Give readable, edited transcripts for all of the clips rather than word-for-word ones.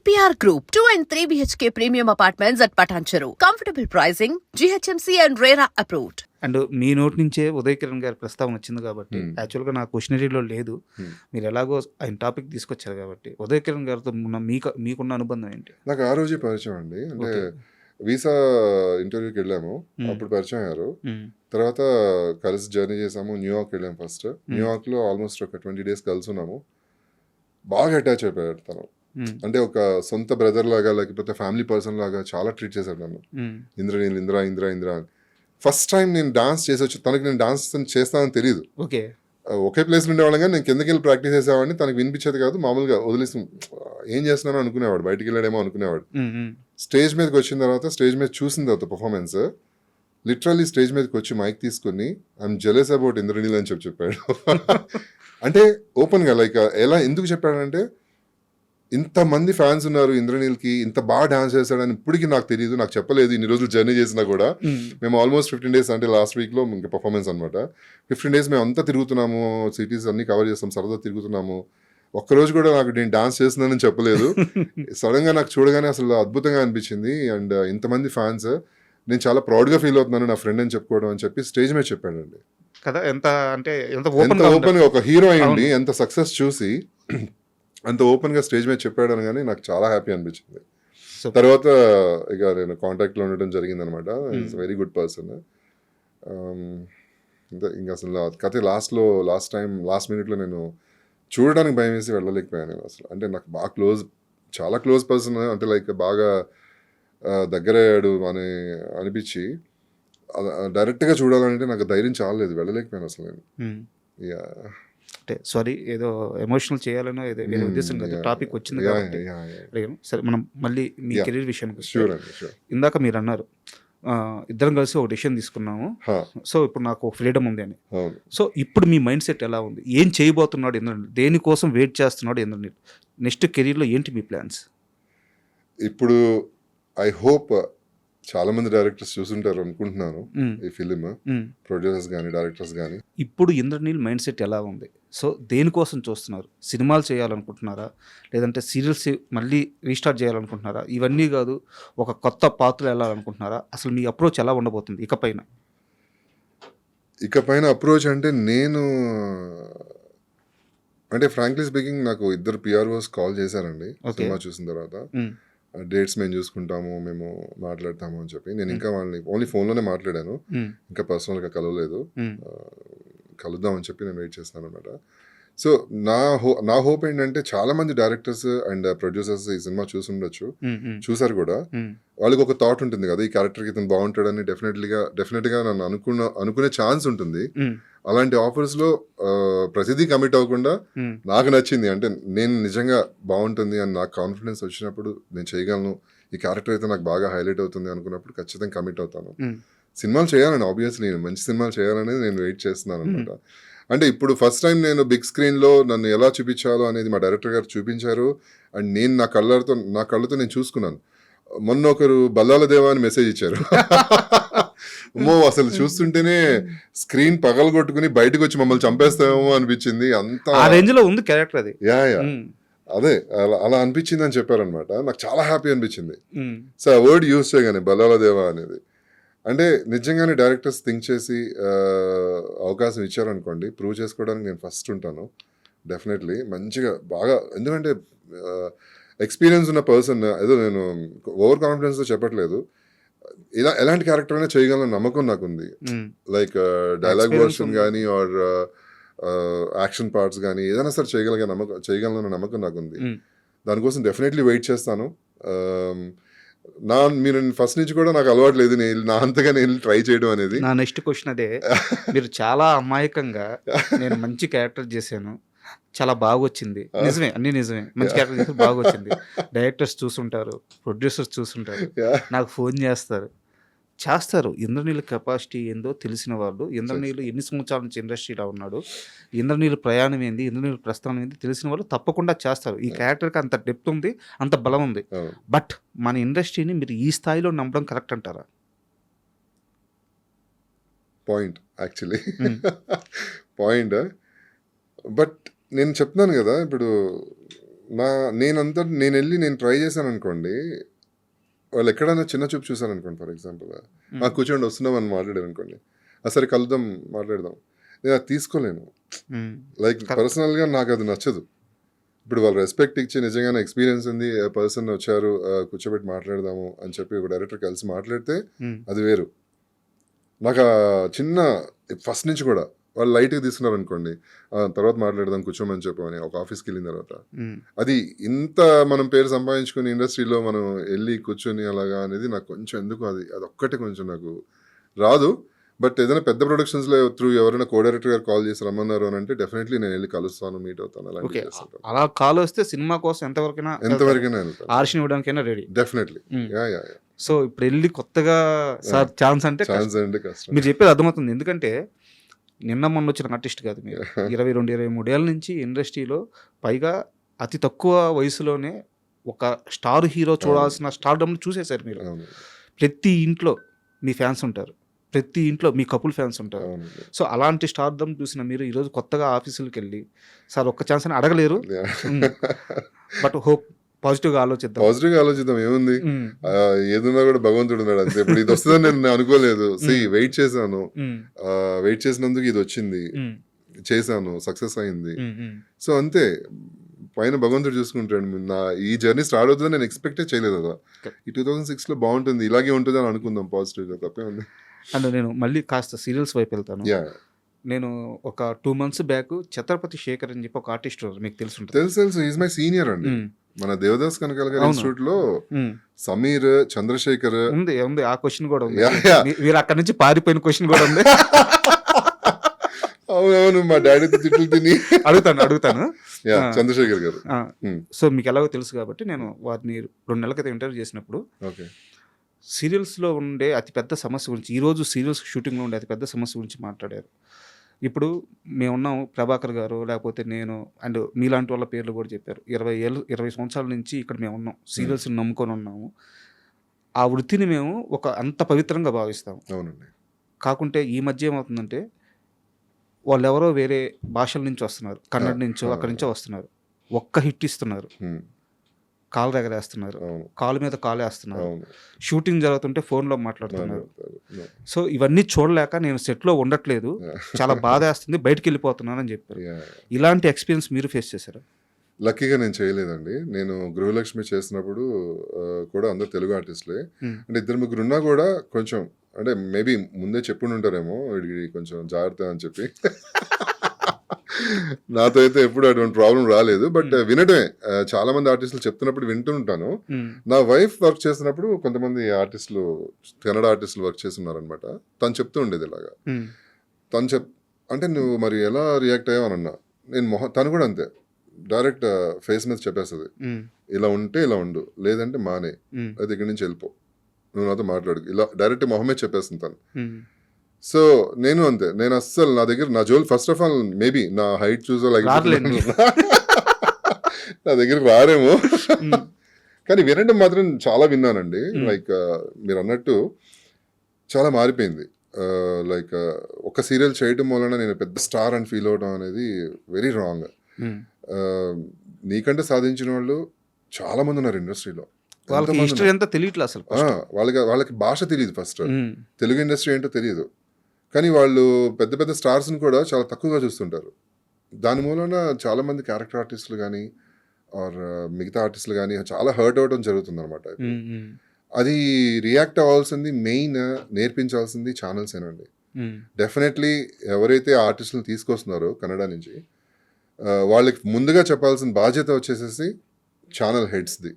APR Group, 2 and 3 BHK premium apartments at Patancheru. Comfortable pricing, GHMC and RERA approved. And మీ నోటి నుంచే ఉదయ్ కిరణ్ గారి ప్రస్తావన వచ్చింది కాబట్టి యాక్చువల్గా నా క్వశ్చనరీలో లేదు. మీరు ఎలాగో ఆయన టాపిక్ తీసుకొచ్చారు కాబట్టి ఉదయ్ కిరణ్ గారితో మీకున్న అనుబంధం ఏంటి? నాకు ఆ రోజే పరిచయం అండి. అంటే వీసా ఇంటర్వ్యూకి వెళ్ళాము, అప్పుడు పరిచయం అయ్యారు. తర్వాత కలిసి జర్నీ చేసాము. న్యూయార్క్ వెళ్ళాము. ఫస్ట్ న్యూయార్క్లో ఆల్మోస్ట్ ఒక 20 days కలిసి ఉన్నాము. బాగా అటాచ్ అయిపోయాడు తను. అంటే ఒక సొంత బ్రదర్ లాగా, లేకపోతే ఫ్యామిలీ పర్సన్ లాగా చాలా ట్రీట్ చేశాడు నన్ను. ఇంద్రనీల్, ఇంద్ర ఇంద్ర ఇంద్ర అని. ఫస్ట్ టైం నేను డాన్స్ చేసి వచ్చి, తనకి నేను డాన్స్ చేస్తానని తెలియదు. ఒకే ప్లేస్ ఉండేవాళ్ళం, కానీ నేను కిందకి వెళ్ళి ప్రాక్టీస్ చేసేవాడిని. తనకి వినిపించేది కాదు, మామూలుగా వదిలేసి ఏం చేస్తున్నానో అనుకునేవాడు, బయటికి వెళ్ళాడేమో అనుకునేవాడు. స్టేజ్ మీదకి వచ్చిన తర్వాత, స్టేజ్ మీద చూసిన తర్వాత పర్ఫార్మెన్స్, లిటరల్లీ స్టేజ్ మీదకి వచ్చి మైక్ తీసుకుని ఐఎమ్ జెలస్ అబౌట్ ఇంద్రనీల్ అని చెప్పాడు. అంటే ఓపెన్గా, లైక్ ఎలా ఎందుకు చెప్పాడంటే, ఇంతమంది ఫ్యాన్స్ ఉన్నారు ఇంద్రనీల్కి, ఇంత బాగా డాన్స్ చేస్తాడని ఇప్పటికీ నాకు తెలియదు, నాకు చెప్పలేదు. ఇన్ని రోజులు జర్నీ చేసినా కూడా మేము ఆల్మోస్ట్ 15 days, అంటే లాస్ట్ వీక్లో ఇంకా పర్ఫార్మెన్స్ అనమాట. 15 days మేము అంతా తిరుగుతున్నాము, సిటీస్ అన్ని కవర్ చేస్తాం, సరదా తిరుగుతున్నాము. ఒక్కరోజు కూడా నాకు నేను డాన్స్ చేస్తున్నానని చెప్పలేదు. సడన్గా నాకు చూడగానే అసలు అద్భుతంగా అనిపించింది. అండ్ ఇంతమంది ఫ్యాన్స్, నేను చాలా ప్రౌడ్గా ఫీల్ అవుతున్నాను నా ఫ్రెండ్ అని చెప్పుకోవడం అని చెప్పి స్టేజ్ మీద చెప్పాడండి. కదా, ఎంత అంటే ఎంత ఓపెన్గా ఒక హీరో అయ్యండి, ఎంత సక్సెస్ చూసి అంత ఓపెన్గా స్టేజ్ మీద చెప్పాడు అనగానే నాకు చాలా హ్యాపీ అనిపించింది. తర్వాత ఇక నేను కాంటాక్ట్లో ఉండడం జరిగింది అనమాట. It's very good person. ఇంకా అసలు కథ లాస్ట్ మినిట్లో నేను చూడడానికి భయం వేసి వెళ్ళలేకపోయాను అసలు. అంటే నాకు బాగా చాలా క్లోజ్ పర్సన్, అంటే లైక్ బాగా దగ్గరయ్యాడు అని అనిపించి డైరెక్ట్గా చూడాలంటే నాకు ధైర్యం చాలలేదు, వెళ్ళలేకపోయాను అసలు నేను. అంటే సారీ, ఏదో ఎమోషనల్ చేయాలనో ఏదో ఉద్దేశం కాదు, టాపిక్ వచ్చింది కాబట్టి అడిగాను. సరే, మనం మళ్ళీ మీ కెరీర్ విషయానికి వస్తే, ఇందాక మీరు అన్నారు ఇద్దరం కలిసి ఒక డెసిషన్ తీసుకున్నాము, సో ఇప్పుడు నాకు ఫ్రీడమ్ ఉంది అని. సో ఇప్పుడు మీ మైండ్ సెట్ ఎలా ఉంది? ఏం చేయబోతున్నాడు ఇంద్రనీల్? దేనికోసం వెయిట్ చేస్తున్నాడు ఇంద్రనీల్? నెక్స్ట్ కెరీర్లో ఏంటి మీ ప్లాన్స్? ఇప్పుడు ఐ హోప్ చాలా మంది డైరెక్టర్స్ చూసుంటారు అనుకుంటున్నాను ఈ ఫిలిం, ప్రొడ్యూసర్స్ కానీ డైరెక్టర్స్ కానీ. ఇప్పుడు ఇంద్రనీల్ మైండ్ సెట్ ఎలా ఉంది? సో దేనికోసం చూస్తున్నారు? సినిమాలు చేయాలనుకుంటున్నారా, లేదంటే సీరియల్స్ మళ్ళీ రీస్టార్ట్ చేయాలనుకుంటున్నారా? ఇవన్నీ కాదు, ఒక కొత్త పాత్రలు వెళ్ళాలనుకుంటున్నారా? అసలు మీ అప్రోచ్ ఎలా ఉండబోతుంది ఇకపైన అప్రోచ్ అంటే, అంటే ఫ్రాంక్లీ స్పీకింగ్ నాకు 2 PROs కాల్ చేశారండి సినిమా చూసిన తర్వాత. డేట్స్ మేము చూసుకుంటాము, మేము మాట్లాడతాము అని చెప్పి. నేను ఇంకా వాళ్ళని ఓన్లీ ఫోన్లోనే మాట్లాడాను, ఇంకా పర్సనల్గా కలవలేదు. కలుద్దామని చెప్పి నేను వెయిట్ చేస్తాను అనమాట. సో నా హోప్ ఏంటంటే, చాలా మంది డైరెక్టర్స్ అండ్ ప్రొడ్యూసర్స్ ఈ సినిమా చూసుండొచ్చు, చూసారు కూడా. వాళ్ళకి ఒక థాట్ ఉంటుంది కదా, ఈ క్యారెక్టర్కి ఇతను బాగుంటాడని. డెఫినెట్గా నన్ను అనుకునే ఛాన్స్ ఉంటుంది. అలాంటి ఆఫర్స్లో ప్రతిదీ కమిట్ అవ్వకుండా నాకు నచ్చింది, అంటే నేను నిజంగా బాగుంటుంది అని నాకు కాన్ఫిడెన్స్ వచ్చినప్పుడు, నేను చేయగలను, ఈ క్యారెక్టర్ అయితే నాకు బాగా హైలైట్ అవుతుంది అనుకున్నప్పుడు ఖచ్చితంగా కమిట్ అవుతాను. సినిమాలు చేయాలని, ఆబ్వియస్లీ మంచి సినిమాలు చేయాలనేది నేను వెయిట్ చేస్తున్నాను అనమాట. అంటే ఇప్పుడు ఫస్ట్ టైం నేను బిగ్ స్క్రీన్లో నన్ను ఎలా చూపించాలో అనేది మా డైరెక్టర్ గారు చూపించారు. అండ్ నేను నా కళ్ళతో నేను చూసుకున్నాను. మొన్న ఒకరు బల్లాల దేవా అని మెసేజ్ ఇచ్చారు. అసలు చూస్తుంటేనే స్క్రీన్ పగలగొట్టుకుని బయటకు వచ్చి మమ్మల్ని చంపేస్తామేమో అనిపించింది. అంత రేంజ్ లో ఉంది క్యారెక్టర్ అది. అదే అలా అనిపించింది అని చెప్పారనమాట. నాకు చాలా హ్యాపీ అనిపించింది. సో ఆ వర్డ్ యూజ్ చేయగానే బల్లాల దేవా అనేది, అంటే నిజంగానే డైరెక్టర్స్ థింక్ చేసి అవకాశం ఇచ్చారనుకోండి, ప్రూవ్ చేసుకోవడానికి నేను ఫస్ట్ ఉంటాను డెఫినెట్లీ. మంచిగా బాగా, ఎందుకంటే ఎక్స్పీరియన్స్ ఉన్న పర్సన్, ఏదో నేను ఓవర్ కాన్ఫిడెన్స్తో చెప్పట్లేదు. ఎలాంటి క్యారెక్టర్ అయినా చేయగలన నమ్మకం నాకుంది. లైక్ డైలాగ్ వర్షన్ కానీ ఆర్ యాక్షన్ పార్ట్స్ కానీ ఏదైనా సరే చేయగలన నమ్మకం నాకుంది. దానికోసం డెఫినెట్లీ వెయిట్ చేస్తాను. మీరు ఫస్ట్ నుంచి కూడా నాకు అలవాటు లేదు నా అంతగా నేను ట్రై చేయడం అనేది. నా నెక్స్ట్ క్వశ్చన్ అదే. మీరు చాలా అమాయకంగా నేను మంచి క్యారెక్టర్ చేశాను, చాలా బాగా వచ్చింది, నిజమే, అన్ని నిజమే, మంచి క్యారెక్టర్ చేసి బాగా వచ్చింది. డైరెక్టర్స్ చూసుంటారు, ప్రొడ్యూసర్స్ చూసుంటారు, నాకు ఫోన్ చేస్తారు. ఇంద్రనీల్ కెపాసిటీ ఏందో తెలిసిన వాళ్ళు, ఇంద్రనీల్ ఎన్ని సంవత్సరాల నుంచి ఇండస్ట్రీలో ఉన్నాడు, ఇంద్రనీల్ ప్రయాణం ఏంది, ఇంద్రనీల్ ప్రస్థానం ఏంది తెలిసిన వాళ్ళు తప్పకుండా చేస్తారు. ఈ క్యారెక్టర్కి అంత డెప్త్ ఉంది, అంత బలం ఉంది. బట్ మన ఇండస్ట్రీని మీరు ఈ స్థాయిలో నమ్మడం కరెక్ట్ అంటారా? Point actually point. బట్ నేను చెప్తున్నాను కదా, ఇప్పుడు నేను ట్రై చేశాను అనుకోండి, వాళ్ళు ఎక్కడైనా చిన్న చూపు చూసాను అనుకోండి, ఫర్ ఎగ్జాంపుల్ కూర్చోండి వస్తున్నాం అని మాట్లాడారు అనుకోండి, సరే కలుద్దాం మాట్లాడదాం, నేను అది తీసుకోలేను. లైక్ పర్సనల్గా నాకు అది నచ్చదు. ఇప్పుడు వాళ్ళు రెస్పెక్ట్ ఇచ్చి నిజంగానే ఎక్స్పీరియన్స్ ఉంది, పర్సన్ వచ్చారు కూర్చోబెట్టి మాట్లాడదాము అని చెప్పి ఒక డైరెక్టర్ కలిసి మాట్లాడితే అది వేరు. నాకు ఆ చిన్న ఫస్ట్ నుంచి కూడా వాళ్ళు లైట్గా తీసుకున్నారు అనుకోండి, తర్వాత మాట్లాడదాం కూర్చోమని చెప్పమని ఒక ఆఫీస్కి వెళ్ళిన తర్వాత, అది ఇంత మనం పేరు సంపాదించుకుని ఇండస్ట్రీలో మనం వెళ్ళి కూర్చొని అలాగా అనేది నాకు కొంచెం ఎందుకు అది ఒక్కటే కొంచెం నాకు రాదు. బట్ ఏదైనా పెద్ద ప్రొడక్షన్స్లో త్రూ ఎవరైనా కో డైరెక్టర్ గారు కాల్ చేసి రమ్మన్నారు అని అంటే డెఫినెట్లీ నేను వెళ్ళి కలుస్తాను, మీట్ అవుతాను, అలాంటివి చేస్తాను. అలా కాల్ వస్తే సినిమా కోసం ఎంతవరకైనా వెళ్తాను, ఆర్షన్ ఇవ్వడానికైనా రెడీ. డెఫినెట్లీ. సో ఇప్పుడు వెళ్ళి కొత్తగా సార్ ఛాన్స్ అంటే కష్టం. మీరు చెప్పేది అర్థమవుతుంది. ఎందుకంటే నిన్న మొన్న వచ్చిన ఆర్టిస్ట్ కాదు మీరు, 22-23 ఏళ్ళ నుంచి ఇండస్ట్రీలో, పైగా అతి తక్కువ వయసులోనే ఒక స్టార్ హీరో చూడాల్సిన స్టార్డమ్ చూసేశారు మీరు. ప్రతి ఇంట్లో మీ ఫ్యాన్స్ ఉంటారు, ప్రతి ఇంట్లో మీ కపుల్ ఫ్యాన్స్ ఉంటారు. సో అలాంటి స్టార్డమ్ చూసిన మీరు ఈరోజు కొత్తగా ఆఫీసులకు వెళ్ళి సార్ ఒక్క ఛాన్స్ అని అడగలేరు. బట్ హోప్ పాజిటివ్గా ఆలోచిద్దాం, ఏముంది, ఏదన్నా కూడా భగవంతుడు ఉన్నాడు అంతే. ఇప్పుడు ఇది వస్తుందని నేను అనుకోలేదు, వెయిట్ చేశాను, వెయిట్ చేసినందుకు ఇది వచ్చింది, చేశాను, సక్సెస్ అయింది. సో అంతే, పైన భగవంతుడు చూసుకుంటాడు. ఈ జర్నీ స్టార్ట్ అవుతుందని నేను ఎక్స్పెక్టే చేయలేదు కదా. ఈ 2006లో బాగుంటుంది, ఇలాగే ఉంటుంది అని అనుకుందాం పాజిటివ్గా, తప్పే ఉంది. అండ్ నేను మళ్ళీ కాస్త సీరియల్స్ వైపు వెళ్తాను. నేను ఒక 2 months బ్యాక్ ఛత్రపతి శేఖర్ అని చెప్పి ఒక ఆర్టిస్ట్ మీకు తెలుసు, ఈజ్ మై సీనియర్ అండి. మన దేవదాస్ కనకాల గారి ఇన్స్టిట్యూట్ లో సమీర్, చంద్రశేఖర్ ఉంది. ఆ క్వశ్చన్ కూడా ఉంది, మీరు అక్కడ నుంచి పారిపోయిన క్వశ్చన్ కూడా ఉంది. అవునవును, మా డాడీతో తిట్లు తిని అడుగుతాను చంద్రశేఖర్ గారు. సో మీకు ఎలాగో తెలుసు కాబట్టి నేను వారిని 2 నెలల క్రితం ఇంటర్వ్యూ చేసినప్పుడు సీరియల్స్లో ఉండే అతిపెద్ద సమస్య గురించి, ఈరోజు సీరియల్స్ షూటింగ్లో ఉండే అతిపెద్ద సమస్య గురించి మాట్లాడారు. ఇప్పుడు మేమున్నాం, ప్రభాకర్ గారు, లేకపోతే నేను, అండ్ మీలాంటి వాళ్ళ పేర్లు కూడా చెప్పారు. 20 సంవత్సరాల నుంచి ఇక్కడ మేము ఉన్నాం, సీరియల్స్ని నమ్ముకొని ఉన్నాము. ఆ వృత్తిని మేము ఒక అంత పవిత్రంగా భావిస్తాము. అవునండి. కాకుంటే ఈ మధ్య ఏమవుతుందంటే వాళ్ళు ఎవరో వేరే భాషల నుంచి వస్తున్నారు, కన్నడ నుంచో అక్కడి నుంచో వస్తున్నారు, ఒక్క హిట్ ఇస్తున్నారు, కాలు ఎగరేస్తున్నారు, కాలు మీద కాలు వేస్తున్నారు, షూటింగ్ జరుగుతుంటే ఫోన్లో మాట్లాడుతున్నారు. సో ఇవన్నీ చూడలేక నేను సెట్లో ఉండట్లేదు, చాలా బాధ వేస్తుంది, బయటకు వెళ్ళిపోతున్నాను అని చెప్పారు. ఇలాంటి ఎక్స్పీరియన్స్ మీరు ఫేస్ చేశారు? లక్కీగా నేను చేయలేదండి. నేను గృహలక్ష్మి చేసినప్పుడు కూడా అందరు తెలుగు ఆర్టిస్టులే, అంటే 2-3 ఉన్నా కూడా కొంచెం, అంటే మేబీ ముందే చెప్పుండి ఉంటారేమో వీడికి కొంచెం జాగ్రత్త అని చెప్పి. నాతో అయితే ఎప్పుడు అటువంటి ప్రాబ్లం రాలేదు. బట్ వినటమే, చాలా మంది ఆర్టిస్టులు చెప్తున్నప్పుడు వింటుంటాను. నా వైఫ్ వర్క్ చేసినప్పుడు కొంతమంది ఆర్టిస్టులు, కన్నడ ఆర్టిస్టులు వర్క్ చేస్తున్నారు అనమాట. తను చెప్తూ ఉండేది ఇలాగా. తను అంటే నువ్వు మరి ఎలా రియాక్ట్ అయ్యావని అన్నా, నేను తను కూడా అంతే, డైరెక్ట్ ఫేస్ మీద చెప్పేస్తుంది, ఇలా ఉంటే ఇలా ఉండు, లేదంటే మానే, అది ఇక్కడి నుంచి వెళ్ళిపో, నువ్వు నాతో మాట్లాడు, ఇలా డైరెక్ట్ మొహమే చెప్పేస్తుంది తను. సో నేను అంతే, నేను అస్సలు నా Jal first of all maybe నా హైట్ చూసో నా దగ్గర రారేమో, కానీ వినడం మాత్రం చాలా విన్నానండి. లైక్ మీరు అన్నట్టు చాలా మారిపోయింది. లైక్ ఒక సీరియల్ చేయడం వలన నేను పెద్ద స్టార్ అని ఫీల్ అవడం అనేది వెరీ రాంగ్. నీకంటే సాధించిన వాళ్ళు చాలా మంది ఉన్నారు ఇండస్ట్రీలో. వాళ్ళకి భాష తెలియదు, ఫస్ట్ తెలుగు ఇండస్ట్రీ ఏంటో తెలియదు, కానీ వాళ్ళు పెద్ద పెద్ద స్టార్స్ని కూడా చాలా తక్కువగా చూస్తుంటారు. దాని మూలన చాలా మంది క్యారెక్టర్ ఆర్టిస్టులు కానీ ఆర్ మిగతా ఆర్టిస్టులు కానీ చాలా హర్ట్ అవ్వడం జరుగుతుంది అనమాట. అది రియాక్ట్ అవ్వాల్సింది, మెయిన్ నేర్పించాల్సింది ఛానల్స్ ఏనండి. డెఫినెట్లీ ఎవరైతే ఆర్టిస్టులను తీసుకొస్తున్నారో కన్నడ నుంచి, వాళ్ళకి ముందుగా చెప్పాల్సిన బాధ్యత వచ్చేసేసి ఛానల్ హెడ్స్ది.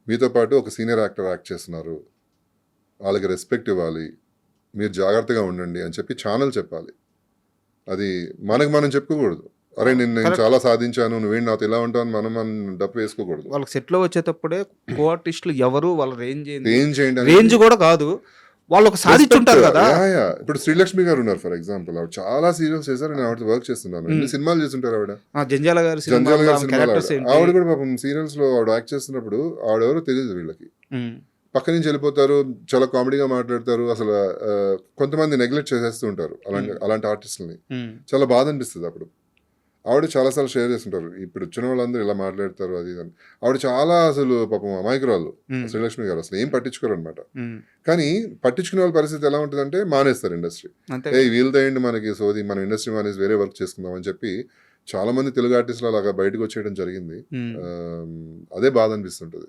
మీతో పాటు ఒక సీనియర్ యాక్టర్ యాక్ట్ చేస్తున్నారు, వాళ్ళకి రెస్పెక్ట్ ఇవ్వాలి, మీరు జాగ్రత్తగా ఉండండి అని చెప్పి ఛానల్ చెప్పాలి. అది మనం చెప్పుకోకూడదు, అరే నేను చాలా సాధించాను, నువ్వేంటి నాతో ఇలా ఉంటావు అని మనం డప్పు వేసుకోకూడదు. వాళ్ళకి సెట్లో వచ్చేటప్పుడే కో ఆర్టిస్టులు ఎవరు, వాళ్ళ రేంజ్ కూడా కాదు, వాళ్ళు ఒక సాధించుంటారు కదా. ఇప్పుడు శ్రీలక్ష్మి గారు ఉన్నారు ఫర్ ఎగ్జాంపుల్, ఆవిడ చాలా సీరియల్స్ చేశారు, నేను ఆవిడ వర్క్ చేస్తున్నాను. ఎన్ని సినిమాలు చేస్తుంటారు ఆవిడ, జంజాల గారి ఆవిడ కూడా పాపం సీరియల్స్ లో ఆవిడ యాక్ట్ చేస్తున్నప్పుడు ఆవిడెవరో తెలియదు వీళ్ళకి. పక్క నుంచి వెళ్ళిపోతారు, చాలా కామెడీగా మాట్లాడతారు, అసలు కొంతమంది నెగ్లెక్ట్ చేసేస్తూ ఉంటారు అలాంటి ఆర్టిస్టులని. చాలా బాధ అనిపిస్తుంది అప్పుడు. ఆవిడ చాలాసార్లు షేర్ చేస్తుంటారు. ఇప్పుడు వచ్చిన వాళ్ళందరూ ఇలా మాట్లాడతారు అది ఇది అని. ఆవిడ చాలా అసలు పాపం అమాయకురాలు ఉమ్, శ్రీలక్ష్మి గారు. అసలు ఏం పట్టించుకోరు అనమాట. ఉమ్, కానీ పట్టించుకునే వాళ్ళ పరిస్థితి ఎలా ఉంటుందంటే మానేస్తారు ఇండస్ట్రీ. అంతే ఏ వీళ్ళతో ఏంటి మనకి సోది, మనం ఇండస్ట్రీ మానేసి వేరే వర్క్ చేసుకుందాం అని చెప్పి చాలా మంది తెలుగు ఆర్టిస్టులు అలాగా బయటకు వచ్చేయడం జరిగింది. ఉమ్. అదే బాధ అనిపిస్తుంటది.